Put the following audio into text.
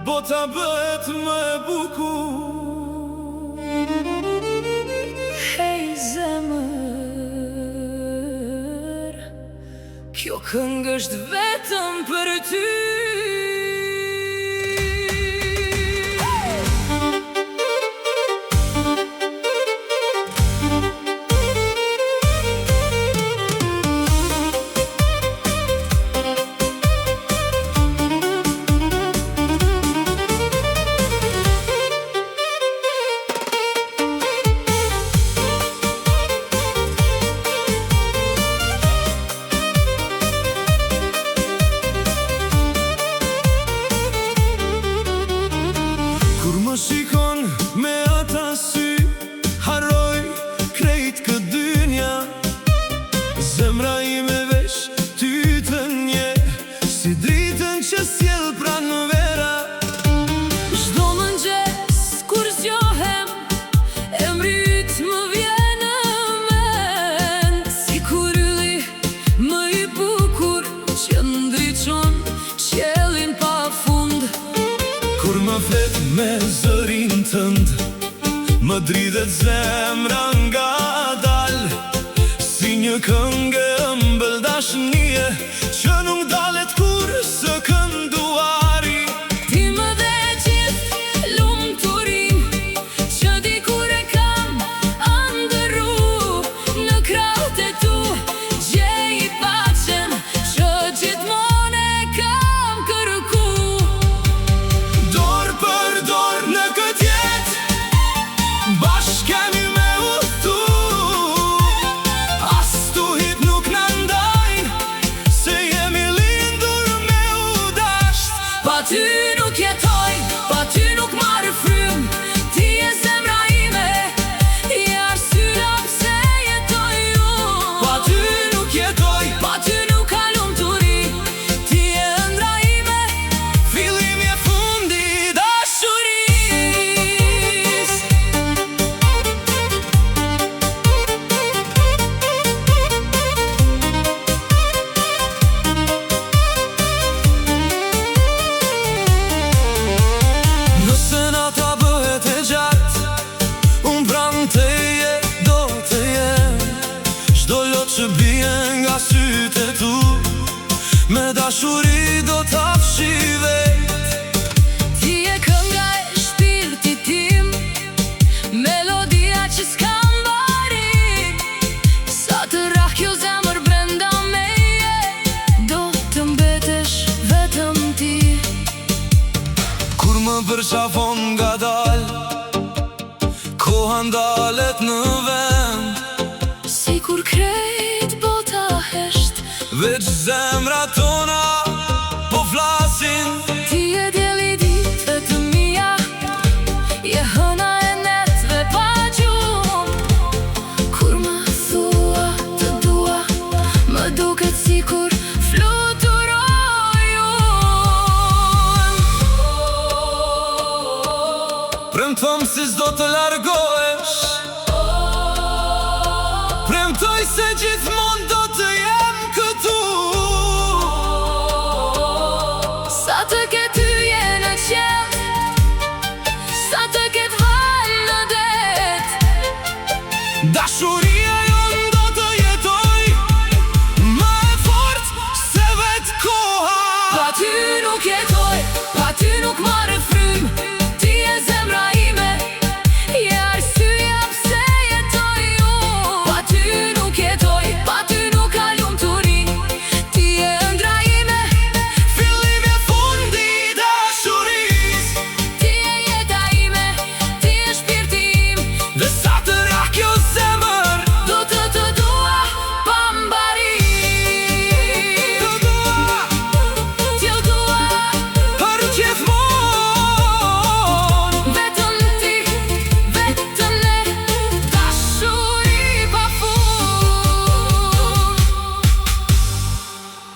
bota bëhet më e bukur. Hej zemër, kjo këngë është vetëm për ty. Kur më shikon me ata sy, harroj krejt këtë dynja. Zemra ime vesh ty të nje, si dritën që sjell pranvera. Çdo mëngjes kur zgjohem, emri yt më vjen në mend, si kur ylli më i bukur që ndriçon qiellin pafund. Kur më flet me zërin tënd, më dridhet zemra nga dal, si një këngë e ëmbël dashnie që nuk dalet kur së kënduari. Ti më dhe gjithë lumturin që dikur e kam ëndërru, në krahët e tu gjej paqen që gjithmonë e kam kërku. Dorë për dorë në këtë jetë, bashkë kemi me udhëtu. As tuhit nuk na ndajnë, se jemi lindur me u dasht. Pa ty nuk jetoj, pa ty nuk marrë frym, ti e zemra ime, i arsyeja pse jetoj unë. Pa ty nuk jetoj, Pa ty nuk ka lumturi, ti e ëndra ime, fillimi e fundi i dashuris. Nëse nata bëhet e gjatë, unë pranë teje do të jem. Çdo lot që bie nga sytë e tu, me dashuri do ta fshi vet. Ti e kënga e shpirtit tim, melodia që s'kam varin. Sa të rrah kjo zemër brenda meje, do të mbetesh vetëm ti. Kur më përqafon nga dal, koha ndalet në vend, Si kur krejt bota hesht, veç zemra tona po flasin. ti e djeli ditëve të mia, je hëna e netve pa gjumë. Kur më thua të dua, më duket si kur fluturoj unë. Premtëm si s'do të largohesh, premtoj se gjithmonë do të jem këtu. Sa të ketë hyje në qell, sa të ketë val në det, Dashuria jonë do të jetoj më e fort se vetë koha. pa ty nuk jetoj, pa ty nuk marrë frym,